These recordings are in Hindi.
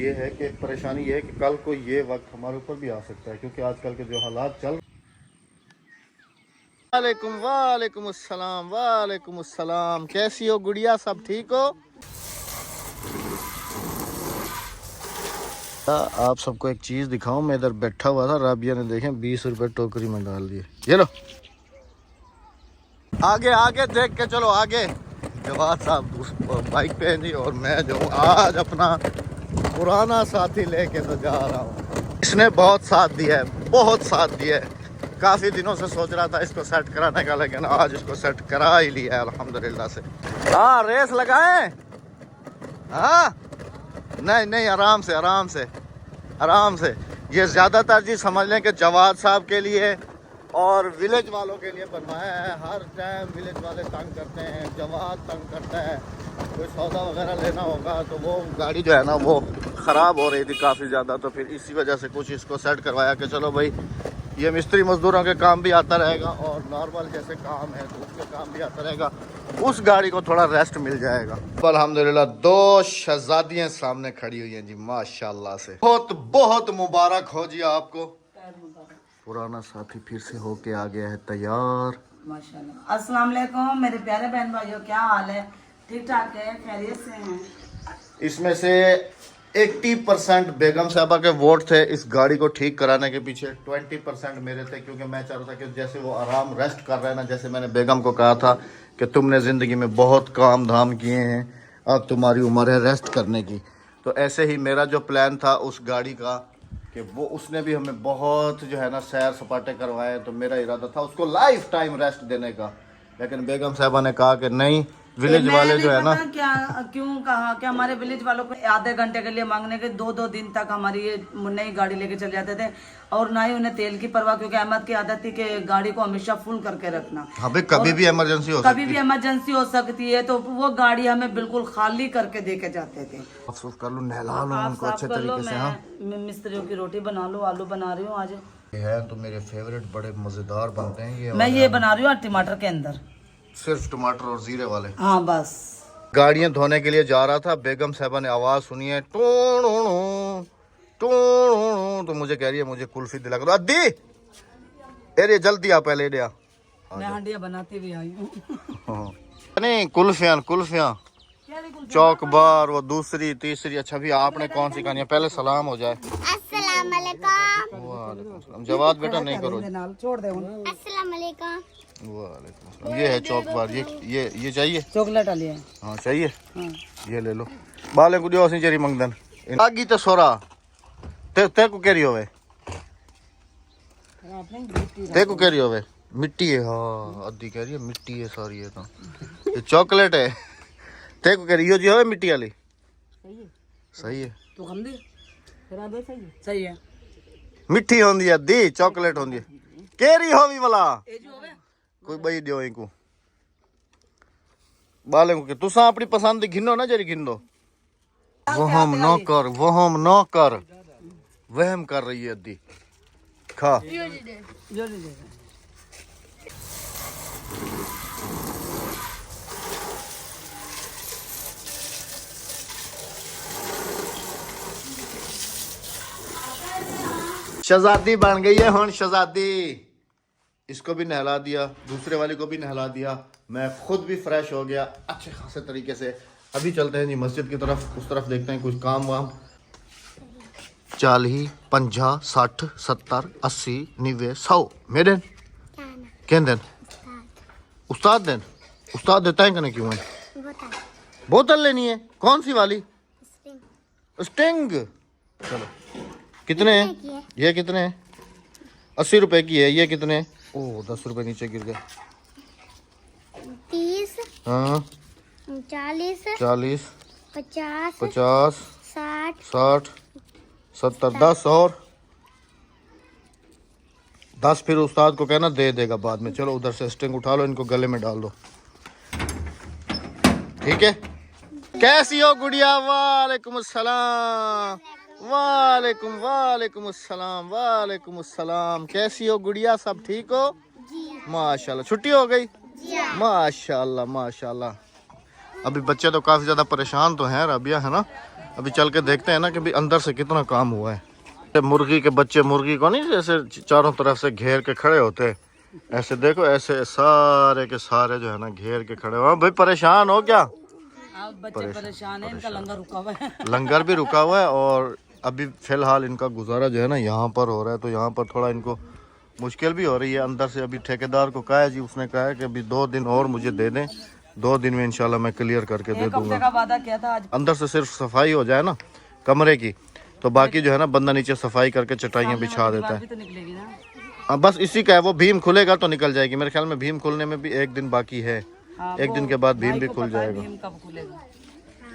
ये है कि परेशानी ये है कि कल को ये वक्त हमारे ऊपर भी आ सकता है, क्योंकि आजकल के जो हालात चल। वालेकुम वालेकुम अस्सलाम वालेकुम अस्सलाम, कैसी हो गुड़िया, सब ठीक हो? आप सबको एक चीज दिखाऊं, मैं इधर बैठा हुआ था, राबिया ने देखें 20 रुपए टोकरी में डाल दिए। ये लो, आगे आगे देख के चलो आगे। जवाद साहब बाइक पे नहीं, और मैं जो आज अपना पुराना साथी लेके तो जा रहा हूँ। इसने बहुत साथ दिया है, बहुत साथ दिया है। काफ़ी दिनों से सोच रहा था इसको सेट कराने का, लेकिन आज इसको सेट करा ही लिया है अल्हम्दुलिल्लाह से। हाँ, रेस लगाएं? हाँ नहीं नहीं, आराम से आराम से आराम से। ये ज़्यादातर जी समझ लें कि जवाद साहब के लिए और विलेज वालों के लिए बनवाया है। हर टाइम विलेज वाले तंग करते हैं, जवाद तंग करता है। कोई सौदा वगैरह लेना होगा तो वो गाड़ी जो है ना वो ख़राब हो रही थी काफ़ी ज़्यादा, तो फिर इसी वजह से कुछ इसको सेट करवाया कि चलो भाई ये मिस्त्री मजदूरों के काम भी आता रहेगा और नॉर्मल जैसे काम है तो उसके काम भी आता रहेगा, उस गाड़ी को थोड़ा रेस्ट मिल जाएगा। अल्हम्दुलिल्लाह 2 शहजादियाँ सामने खड़ी हुई हैं जी, माशाल्लाह से। बहुत बहुत मुबारक हो जी आपको। पुराना साथी फिर से होके आ गया है तैयार। माशाल्लाह। अस्सलाम वालेकुम मेरे प्यारे बहन भाइयों, क्या हाल है? ठीक ठाक है, खैरियत से हैं? इसमें से 80% बेगम साहबा के वोट थे इस गाड़ी को ठीक कराने के पीछे, 20% मेरे थे, क्योंकि मैं चाह रहा था कि जैसे वो आराम रेस्ट कर रहे हैं ना, जैसे मैंने बेगम को कहा था कि तुमने ज़िंदगी में बहुत काम धाम किए हैं, अब तुम्हारी उम्र है रेस्ट करने की, तो ऐसे ही मेरा जो प्लान था उस गाड़ी का कि वो उसने भी हमें बहुत जो है ना सैर सपाटे करवाए, तो मेरा इरादा था उसको लाइफ टाइम रेस्ट देने का, लेकिन बेगम साहबा ने कहा कि नहीं, विलेज वाले जो है ना। क्या क्यों कहा कि हमारे विलेज वालों को आधे घंटे के लिए मांगने के 2-2 दिन तक हमारी ये नई गाड़ी लेके चले जाते थे, और ना ही उन्हें तेल की परवाह, क्योंकि अहमद की आदत थी कि गाड़ी को हमेशा फुल करके रखना। हाँ भाई, कभी भी इमरजेंसी हो सकती है, कभी भी इमरजेंसी हो सकती है, तो वो गाड़ी हमें बिल्कुल खाली करके दे के जाते थे। अफसोस कर लो, नहला लो उनको अच्छे तरीके से। हाँ, मैं मिस्त्रियों की रोटी बना लो, आलू बना रही हूँ आज। ये है तो मेरे फेवरेट, बड़े मजेदार बनते हैं ये। मैं ये बना रही हूँ टमाटर के अंदर, सिर्फ टमाटर और जीरे वाले। हाँ बस। गाड़ियां धोने के लिए जा रहा था, बेगम साहबा ने आवाज सुनी है टूं टूं, तो मुझे कह रही है मुझे कुल्फी दिला कर दो। अद्दी अरे जल्दी आ, पहले ले आ। मैं हंडिया बनाती भी आई हूँ। नहीं, कुल्फियां कुल्फियां चौक बार, वो दूसरी तीसरी। अच्छा भी आपने कौन सी खानी है? पहले सलाम हो जाए। अस्सलाम वालेकुम। वालेकुम सलाम। जवाब बेटा नहीं करो। छोड़ दे। अस्सलाम वालेकुम। वालेकुम सलाम। ये है चौक बार, ये चाहिए? चॉकलेट वाली है। हाँ चाहिए। हाँ। ये ले लो। बाले को दियो चेरी मंगदन आगी तो सोरा ते को कह रही होवे, ते को कह रही होवे मिट्टी है। हाँ, अद्धी कह रही है मिट्टी है सारी, है तो ये चॉकलेट है। ते को कह रही हो जी होवे मिट्टी वाली। सही है तो हम दे सही है। मिट्टी होंदी है अद्धी, चॉकलेट होंदी है। केरी होवी वाला कोई बई दियो इनको बाले को। तुसा अपनी पसंद घिनो ना, जरी घिन दो। वहम न कर, वहम न कर, वहम कर रही है अद्दी। खा। शहजादी बन गई है हुन शहजादी। इसको भी नहला दिया, दूसरे वाले को भी नहला दिया, मैं खुद भी फ्रेश हो गया अच्छे खासे तरीके से। अभी चलते हैं जी मस्जिद की तरफ, उस तरफ देखते हैं कुछ काम वाम। 40 50 60 70 80 90 100 मेरे कहते उस्ताद देन। उस्ताद देता है कि नहीं? क्यों है? बोतल लेनी है? कौन सी वाली? स्टिंग। चलो कितने हैं ये? कितने हैं? 80 रुपए की है। ये कितने? ओह 10 रुपए नीचे गिर गए। 30। हाँ 40। 40 50। 50 60। 60 70 10 और 10 फिर उस्ताद को कहना दे देगा बाद में। चलो उधर से स्टिंग उठा लो, इनको गले में डाल दो, ठीक है? कैसी हो गुड़िया? वालेकुम अस्सलाम। वालेकुम वालेकुम अस्सलाम वालेकुम अस्सलाम। कैसी हो गुड़िया, सब ठीक हो? माशाल्लाह। छुट्टी हो गई? माशाल्लाह माशाल्लाह। अभी बच्चे तो काफ़ी ज़्यादा परेशान तो हैं राबिया, है ना? अभी चल के देखते हैं ना कि भी अंदर से कितना काम हुआ है। मुर्गी के बच्चे मुर्गी को नहीं जैसे चारों तरफ से घेर के खड़े होते हैं, ऐसे देखो, ऐसे सारे के सारे जो है ना घेर के खड़े हुए। भाई परेशान हो क्या? बच्चे परेशान है, इनका लंगर रुका हुआ है। लंगर भी रुका हुआ है और अभी फिलहाल इनका गुजारा जो है ना यहाँ पर हो रहा है, तो यहाँ पर थोड़ा इनको मुश्किल भी हो रही है अंदर से। अभी ठेकेदार को कहा है जी, उसने कहा है कि अभी 2 दिन और मुझे दे दें, 2 दिन में इंशाल्लाह मैं क्लियर करके दे दूंगा। का वादा किया था आज। अंदर से सिर्फ सफाई हो जाए ना कमरे की, तो बाकी जो है ना बंदा नीचे सफाई करके चटाइयाँ बिछा देता है। तो निकलेगी ना? हाँ बस इसी का है, वो भीम खुलेगा तो निकल जाएगी। मेरे ख्याल में भीम खुलने में भी 1 दिन बाकी है। एक दिन के बाद भीम भी खुल जाएगा। भीम कब खुलेगा?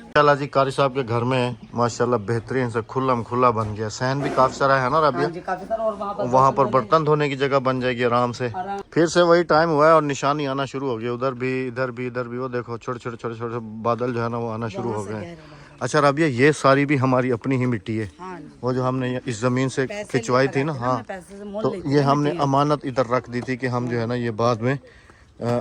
माशाल्लाह जी, कारी साहब के घर में माशाल्लाह बेहतरीन से खुला बन गया। सहन भी काफी सारा है ना रबिया? और वहाँ पर बर्तन धोने की जगह बन जाएगी आराम से। फिर से वही टाइम हुआ है और निशानी आना शुरू हो गई, उधर भी इधर भी इधर भी। वो देखो छोटे छोटे छोटे छोटे बादल जो है ना वो आना शुरू हो गए। अच्छा रबिया, ये सारी भी हमारी अपनी ही मिट्टी है, वो जो हमने इस जमीन से खिंचवाई थी ना। हाँ, तो ये हमने अमानत इधर रख दी थी कि हम जो है ना ये बाद में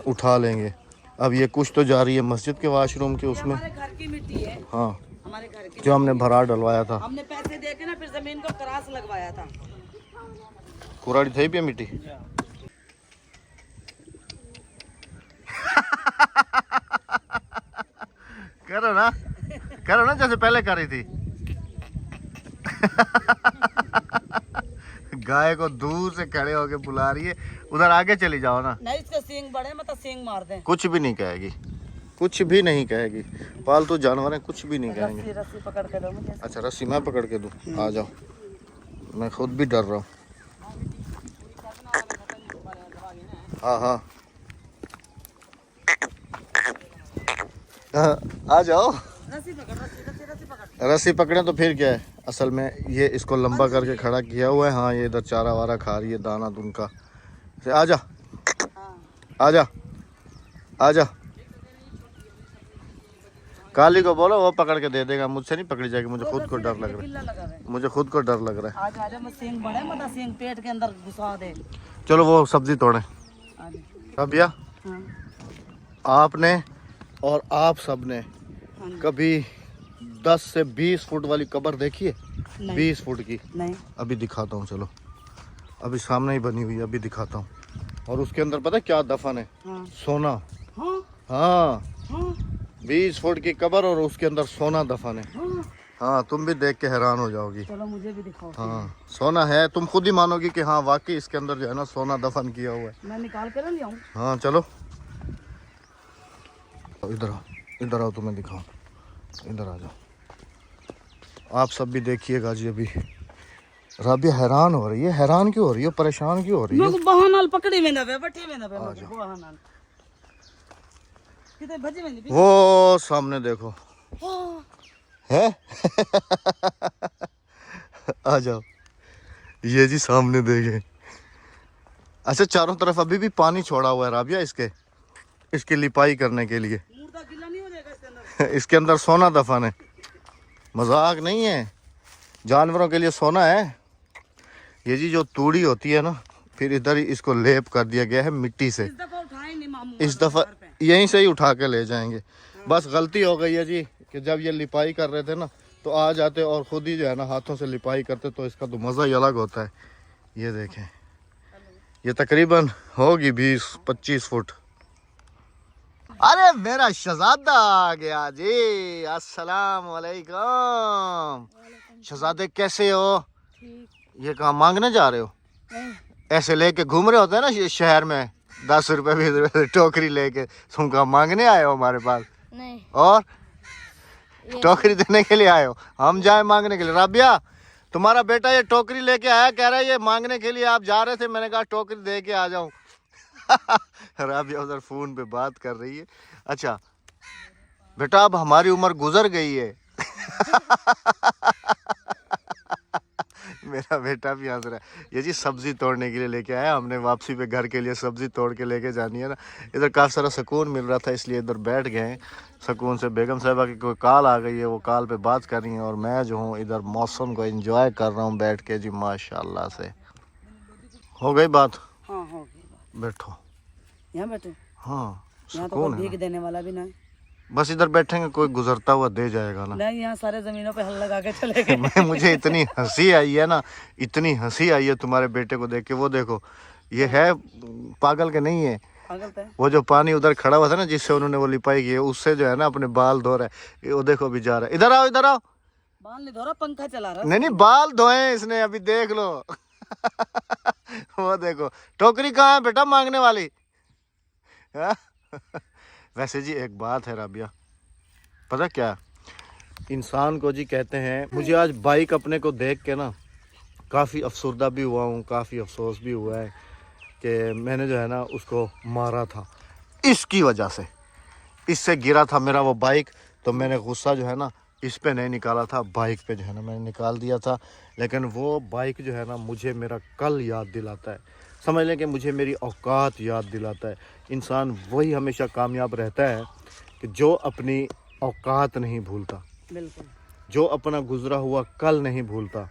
उठा लेंगे। अब ये कुछ तो जा रही है मस्जिद के वाशरूम के उसमें। घर की मिट्टी है। हाँ, हमारे घर की जो हमने भरा डलवाया था। हमने पैसे दे के ना फिर जमीन को क्रॉस लगवाया था। कुराड़ी थी भी मिट्टी। करो ना जैसे पहले कर रही थी। गाय को दूर से खड़े होके बुला रही है, उधर आगे चली जाओ ना। नहीं, इसके सींग बड़े, मतलब सींग मार दें। कुछ भी नहीं कहेगी, कुछ भी नहीं कहेगी। पालतू जानवर है, कुछ भी नहीं कहेंगे। रस्सी पकड़ के दो मुझे। अच्छा रस्सी मैं पकड़ के दूं? आ जाओ, मैं खुद भी डर रहा हूँ। हाँ हाँ आ जाओ। रस्सी पकड़े तो फिर क्या है, असल में ये इसको लंबा करके खड़ा किया हुआ है। हाँ, ये इधर चारा वारा खा रही है, दाना दून का। आजा आजा आजा, काली को बोलो वो पकड़ के दे देगा, मुझसे नहीं पकड़ी जाएगी। मुझे खुद को डर लग रहा है, मुझे खुद को डर लग रहा है। आजा मैं सींग बड़े, मतलब सींग पेट के अंदर घुसा दे। चलो वो सब्जी तोड़े। भैया आपने और आप सब ने कभी 10 से 20 फुट वाली कब्र देखी है? 20 फुट की नहीं। अभी दिखाता हूँ, चलो अभी सामने ही बनी हुई है, अभी दिखाता हूँ। और उसके अंदर पता है क्या दफन है? हाँ। सोना। हाँ? हाँ, हाँ? 20 फुट की कब्र और उसके अंदर सोना दफन है। हाँ? हाँ, तुम भी देख के हैरान हो जाओगी। चलो मुझे भी दिखाओ। हाँ सोना है, तुम खुद ही मानोगी कि हाँ वाकई इसके अंदर जो है ना सोना दफन किया हुआ है। मैं निकाल कर ले आऊं? हाँ चलो इधर आओ, इधर आओ, तुम्हें दिखाओ, इधर आ जाओ। आप सब भी देखिएगा जी। अभी राबिया हैरान हो रही है। हैरान क्यों हो रही है, परेशान क्यों हो रही है? मैं बहानाल पकड़ी में ना बे, बैठी में ना बे, बहानाल कितने भजी में नहीं। वो सामने देखो है। आ जाओ, ये जी सामने देखे। अच्छा चारों तरफ अभी भी पानी छोड़ा हुआ है राबिया इसकी लिपाई करने के लिए। मुर्दा गीला नहीं हो जाएगा इसके अंदर? इसके अंदर सोना दफन है, मजाक नहीं है। जानवरों के लिए सोना है ये जी। जो तूड़ी होती है ना, फिर इधर ही इसको लेप कर दिया गया है मिट्टी से। इस दफा उठाए नहीं मामू, इस दफा यहीं से ही उठा के ले जाएंगे। बस गलती हो गई है जी कि जब ये लिपाई कर रहे थे ना तो आ जाते और खुद ही जो है ना हाथों से लिपाई करते, तो इसका तो मज़ा ही अलग होता है। ये देखें, ये तकरीबन होगी 20-25 फुट। अरे मेरा शहजादा आ गया जी, अस्सलाम वालेकुम। शहजादे कैसे हो? ये कहाँ मांगने जा रहे हो? ऐसे लेके घूम रहे होते हैं ना शहर में, 10 रुपए 20 रुपए टोकरी लेके। तुम कहाँ मांगने आए हो हमारे पास? नहीं। और टोकरी देने के लिए आए हो? हम जाए मांगने के लिए? राबिया तुम्हारा बेटा ये टोकरी लेके आया, कह रहा है ये मांगने के लिए आप जा रहे थे। मैंने कहा टोकरी दे के आ जाऊं। राबिया उधर फोन पे बात कर रही है। अच्छा बेटा अब हमारी उम्र गुजर गई है। मेरा बेटा भी हंस रहा है। ये जी सब्जी तोड़ने के लिए लेके आया हमने, वापसी पे घर के लिए सब्जी तोड़ के लेके जानी है ना। इधर काफ़ी सारा सुकून मिल रहा था इसलिए इधर बैठ गए हैं सुकून से। बेगम साहिबा की कोई कॉल आ गई है, वो कॉल पे बात कर रही है और मैं जो हूँ इधर मौसम को एंजॉय कर रहा हूँ बैठ के जी। माशाल्लाह से हो गई बात। हाँ हो गई। बैठो यहाँ बैठो। हाँ यहाँ तो सुकून कोई है भीख देने वाला भी ना है। बस इधर बैठेंगे, कोई गुजरता हुआ दे जाएगा ना। नहीं, यहाँ सारे जमीनों पे हल लगा के चले गए। मुझे इतनी हंसी आई है ना, इतनी हंसी आई है तुम्हारे बेटे को देख के। वो देखो, ये है पागल के नहीं है, पागल तो है। वो जो पानी उधर खड़ा हुआ था ना, जिससे उन्होंने वो लिपाई की है, उससे जो है ना अपने बाल धो रहा है। वो देखो अभी जा रहा है, इधर आओ इधर आओ। बाल नहीं धो रहा, पंखा चला रहा। नहीं बाल धोए इसने अभी, देख लो। वो देखो, टोकरी कहाँ है बेटा मांगने वाली। हाँ? वैसे जी एक बात है राबिया, पता क्या, इंसान को जी कहते हैं, मुझे आज बाइक अपने को देख के ना काफ़ी अफसरदा भी हुआ हूँ, काफ़ी अफसोस भी हुआ है कि मैंने जो है ना उसको मारा था इसकी वजह से। इससे गिरा था मेरा वो बाइक, तो मैंने गुस्सा जो है ना इस पे नहीं निकाला था, बाइक पे जो है ना मैंने निकाल दिया था। लेकिन वो बाइक जो है ना मुझे मेरा कल याद दिलाता है, समझ लें कि मुझे मेरी औकात याद दिलाता है। इंसान वही हमेशा कामयाब रहता है कि जो अपनी औकात नहीं भूलता, बिल्कुल, जो अपना गुजरा हुआ कल नहीं भूलता,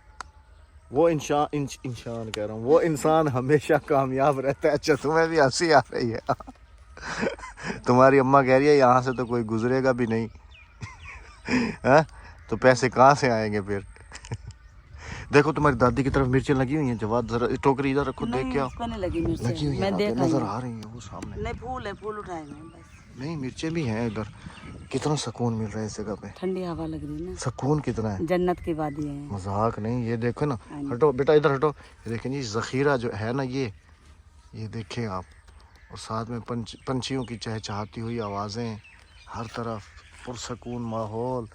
वो इंसान कह रहा हूँ, वो इंसान हमेशा कामयाब रहता है। अच्छा तुम्हें भी हंसी आ रही है। तुम्हारी अम्मा कह रही है यहाँ से तो कोई गुजरेगा भी नहीं। है? तो पैसे कहाँ से आएंगे फिर। देखो तुम्हारी दादी की तरफ मिर्चें लगी हुई हैं। जवाब जरा टोकरी इधर रखो, देख के आओ। उसको नहीं लगी मिर्चें, लगी हुई मैं हैं, देख नजर आ रही है वो सामने। नहीं, फूल है, फूल उठाए हैं बस। नहीं मिर्चें भी हैं इधर। कितना सुकून मिल रहा है इस जगह पे, ठंडी हवा लग रही है ना, सुकून कितना है, जन्नत की वादी है। मजाक नहीं। ये देखो ना, हटो बेटा इधर हटो, ये देखें जी जखीरा जो है ना, ये देखें आप, और साथ में पंछियों की चहचहाती हुई आवाज़ें, हर तरफ पुरसकून माहौल,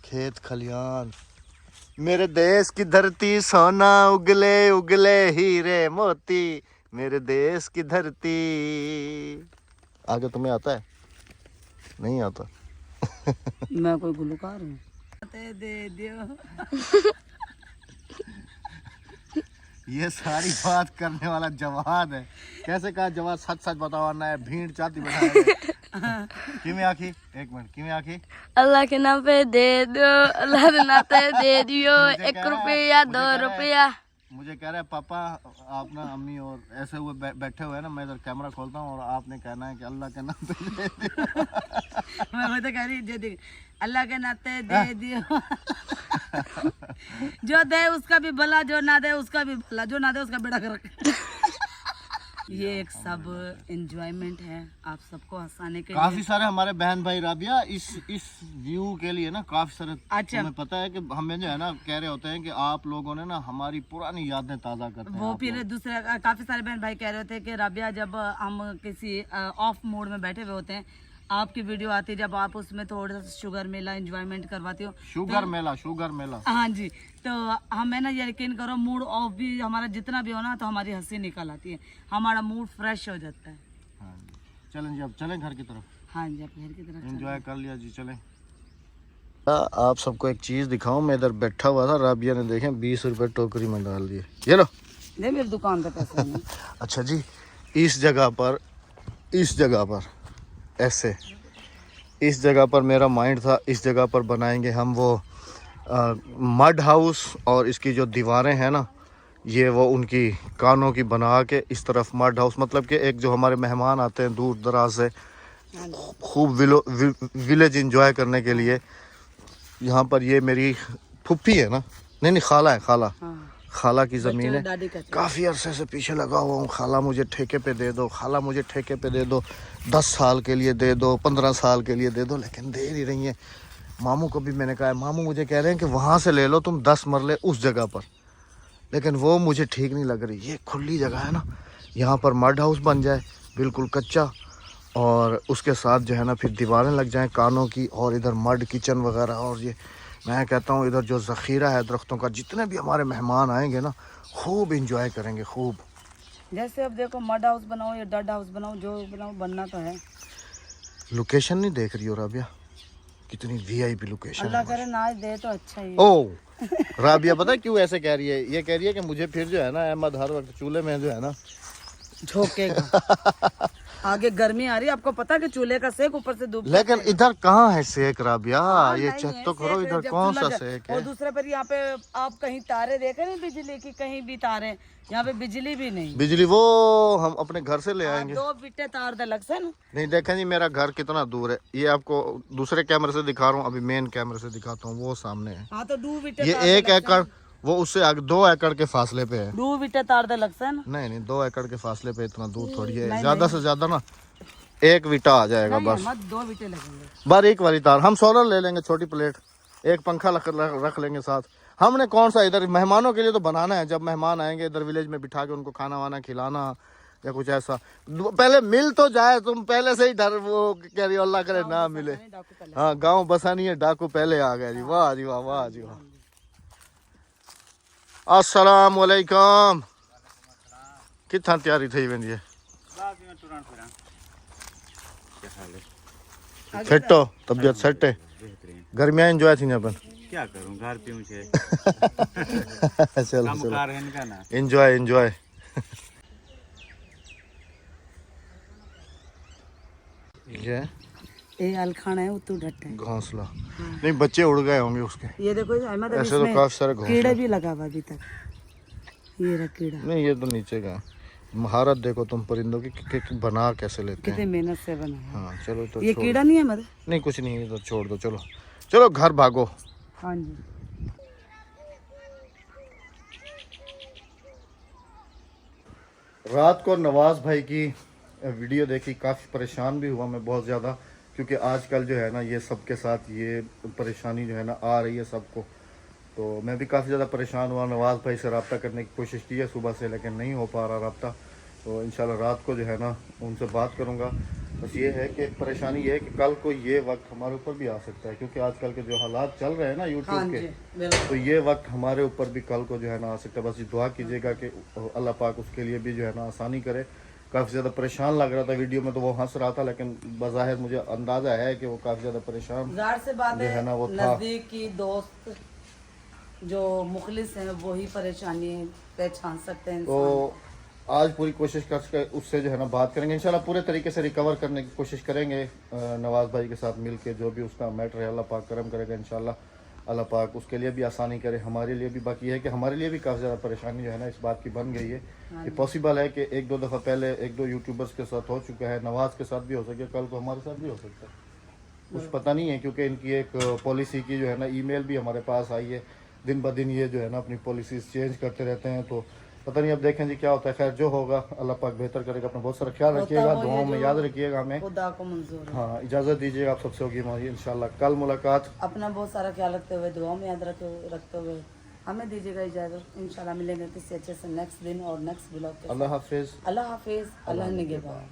खेत खलियान। मेरे देश की धरती सोना उगले उगले हीरे मोती, मेरे देश की धरती। आगे तुम्हें आता है? नहीं आता। मैं कोई गुलकार हूँ? दे दियो। ये सारी बात करने वाला जवाद है। कैसे कहा जवाद, सच सच बताओ ना है भीड़ चाहती बैठा। किमें आखी, एक मिनट, किमें आखी? अल्लाह के नाम पे दे दो, अल्लाह के नाम पे दे दियो, 1 रुपया 2 रुपया। मुझे कह रहा है पापा आप ना अम्मी और ऐसे हुए बैठे हुए हैं ना, मैं इधर कैमरा खोलता हूँ और आपने कहना है कि अल्लाह के नाम पे दे दियो। मैं वो तो कह रही दे दे, अल्लाह के नाते दे दियो। जो दे उसका भी भला, जो ना दे उसका भी भला, जो ना दे उसका बेड़ा कर। ये एक सब एंजॉयमेंट है आप सबको हंसाने के काफी लिए। सारे हमारे बहन भाई राबिया इस व्यू के लिए ना काफी सारे, अच्छा, हमें पता है कि हमें जो है ना कह रहे होते हैं कि आप लोगों ने ना हमारी पुरानी यादें ताज़ा करते हैं। वो फिर दूसरे काफी सारे बहन भाई कह रहे होते हैं कि राबिया जब हम किसी ऑफ मूड में बैठे हुए होते हैं, आपकी वीडियो आती है, जब आप उसमें थोड़ा सा शुगर मेला एंजॉयमेंट करवाती हो। शुगर मेला। हाँ जी, तो हमें ना यकीन करो, मूड ऑफ भी हमारा जितना भी हो ना, तो हमारी हंसी निकल आती है, हमारा मूड फ्रेश हो जाता है। हाँ जी, चलें जी, अब चलें घर की तरफ। हाँ जी, अपने घर की तरफ एंजॉय कर लिया जी, चलें। आप सबको एक चीज़ दिखाऊं, मैं इधर बैठा हुआ था, राबिया ने देखें 20 रुपए टोकरी में डाल दिए। ये लो, दे मेरी दुकान पे पैसे नहीं। अच्छा जी, इस जगह पर ऐसे, इस जगह पर मेरा माइंड था, इस जगह पर बनाएंगे हम वो मड हाउस, और इसकी जो दीवारें हैं ना, ये वो उनकी कानों की बना के इस तरफ मड हाउस, मतलब कि एक जो हमारे मेहमान आते हैं दूर दराज से खूब विलेज एंजॉय करने के लिए, यहाँ पर ये मेरी फुप्पी है ना, नहीं खाला है, खाला की ज़मीन है, काफ़ी अरसे से पीछे लगा हुआ हूँ, खाला मुझे ठेके पे दे दो, खाला मुझे ठेके पे दे दो, 10 साल के लिए दे दो, 15 साल के लिए दे दो, लेकिन दे नहीं रही हैं। मामू को भी मैंने कहा है, मामू मुझे कह रहे हैं कि वहाँ से ले लो तुम 10 मरले उस जगह पर, लेकिन वो मुझे ठीक नहीं लग रही। ये खुली जगह है ना, यहाँ पर मड हाउस बन जाए बिल्कुल कच्चा, और उसके साथ जो है ना फिर दीवारें लग जाएं कानों की, और इधर मड किचन वगैरह, और ये मैं कहता हूँ इधर जो ज़ख़ीरा है दरख्तों का, जितने भी हमारे मेहमान आएंगे ना खूब इंजॉय करेंगे, खूब। जैसे अब देखो मड हाउस बनाओ या डड हाउस बनाओ, जो बनाओ बनना तो है। लोकेशन नहीं देख रही हो राबिया, कितनी वीआईपी लोकेशन अल्लाह है। करे ना दे तो अच्छा ही। ओ राबिया पता है क्यों ऐसे कह रही है, ये कह रही है कि मुझे फिर जो है ना अहमद हर वक्त चूल्हे में जो है ना झोंकेगा। आगे गर्मी आ रही है, आपको पता है कि चूल्हे का सेक ऊपर से धूप। लेकिन इधर कहाँ है सेक राबिया, ये नहीं चेक है, तो करो सेक इधर जब कौन चूल्हा सा जल- सेक और है। दूसरे पर यहाँ पे आप कहीं तारे देखे नहीं बिजली की, कहीं भी तारे, यहाँ पे बिजली भी नहीं। बिजली वो हम अपने घर से ले आएंगे। 2 बिट्टे तार दे लग से ना। नहीं देखें जी मेरा घर कितना दूर है, ये आपको दूसरे कैमरे से दिखा रहा हूँ, अभी मेन कैमरे से दिखाता हूँ, वो सामने है। हाँ तो 2 बिट्टे ये तार दे 1 लग से एकड़, वो उससे आगे 2 एकड़ के फासले पे है। 2 बिट्टे तार दे लग से ना। नहीं 2 एकड़ के फासले पे, इतना दूर थोड़ी है, ज्यादा से ज्यादा ना 1 विटा आ जाएगा नहीं, बस। मत 2 बिट्टे लगेंगे। बारीक वाली तार, हम सोलर ले लेंगे, छोटी प्लेट, एक पंखा रख लेंगे साथ। हमने कौन सा इधर मेहमानों के लिए तो बनाना है, जब मेहमान आएंगे इधर विलेज में बिठा के उनको खाना वाना खिलाना या कुछ ऐसा। पहले मिल तो जाए, तुम पहले से ही डर वो कह रही हो, अल्लाह करे ना मिले। हाँ गाँव बसा नहीं है, डाकू पहले आ गया जी। वाह जी वाह, वाह जी वाह। अस्सलाम वालेकुम। कितना तैयारी थी वेंदी है? सेट हो, तबियत सेट है, गर्मियाँ एंजॉय थी अपन। क्या करूं, घर पे हूं छे। चलो काम चलो, कार है इनका ना। Enjoy enjoy. ये ये अलखाना है, उतू डट है। घोंसला नहीं, बच्चे उड़ गए होंगे उसके। ये देखो अहमद, अब ऐसे तो इसमें काफी सारे घोंसले। कीड़े भी लगा हुआ अभी तक। ये रहा कीड़ा, नहीं ये तो नीचे का है। महारत देखो तुम परिंदों की कि बना कैसे लेते कितने हैं। मेहनत से बना है। हाँ चलो तो ये छोड़। कीड़ा नहीं है मत। नहीं कुछ नहीं है, तो छोड़ दो। चलो चलो घर भागो। हाँ जी। रात को नवाज भाई की वीडियो देखी, काफ़ी परेशान भी हुआ मैं बहुत ज़्यादा, क्योंकि आजकल जो है ना ये सबके साथ ये परेशानी जो है ना आ रही है सबको। तो मैं भी काफ़ी ज़्यादा परेशान हुआ, नवाज भाई से रब्ता करने की कोशिश की है सुबह से, लेकिन नहीं हो पा रहा रब्ता। तो इंशाल्लाह रात को जो है ना उनसे बात करूँगा। बस ये है कि परेशानी ये है कि कल को ये वक्त हमारे ऊपर भी आ सकता है, क्योंकि आजकल के जो हालात चल रहे हैं ना हाँ यूट्यूब जी, के, बिल्कुल। तो ये वक्त हमारे ऊपर भी कल को जो है ना आ सकता है। बस ये दुआ कीजिएगा कि अल्लाह पाक उसके लिए भी जो है ना आसानी करे। काफ़ी ज़्यादा परेशान लग रहा था वीडियो में, तो वो हंस रहा था, लेकिन बज़ाहिर मुझे अंदाज़ा है कि वो काफ़ी ज़्यादा परेशान ज़ाहिर से बात जो है ना वो है, था। नज़दीकी दोस्त जो मुखलिस हैं वही परेशानी पहचान सकते हैं तो इंसान। आज पूरी कोशिश करके उससे जो है ना बात करेंगे, इंशाल्लाह पूरे तरीके से रिकवर करने की कोशिश करेंगे। नवाज भाई के साथ मिल के जो भी उसका मैटर है अल्लाह पाक करम करेगा इंशाल्लाह। अल्लाह पाक उसके लिए भी आसानी करे, हमारे लिए भी। बाकी है कि हमारे लिए भी काफ़ी ज़्यादा परेशानी जो है ना इस बात की बन गई है कि पॉसिबल है कि 1-2 दफ़ा पहले 1-2 यूट्यूबर्स के साथ हो चुका है, नवाज के साथ भी हो सके, कल को हमारे साथ भी हो सकता है। कुछ पता नहीं है, क्योंकि इनकी एक पॉलिसी की जो है ना ईमेल भी हमारे पास आई है। दिन ब दिन ये जो है ना अपनी पॉलिसीज चेंज करते रहते हैं, तो पता नहीं, अब देखें जी क्या होता है। खैर जो होगा अल्लाह पाक बेहतर करेगा। अपना बहुत सारा ख्याल रखिएगा, दुआओं में याद रखिएगा हमें। खुदा को मंजूर है। हाँ इजाज़त दीजिएगा, आप सबसे होगी हमारी इंशाल्लाह कल मुलाकात। अपना बहुत सारा ख्याल रखते हुए, दुआओं में याद रखते हुए हमें दीजिएगा इजाज़त। इंशाल्लाह मिलेंगे किसी अच्छे से नेक्स्ट दिन और नेक्स्ट ब्लॉग के। अल्लाह हाफिज़। अल्लाह हाफिज़, अल्लाह निगहबान।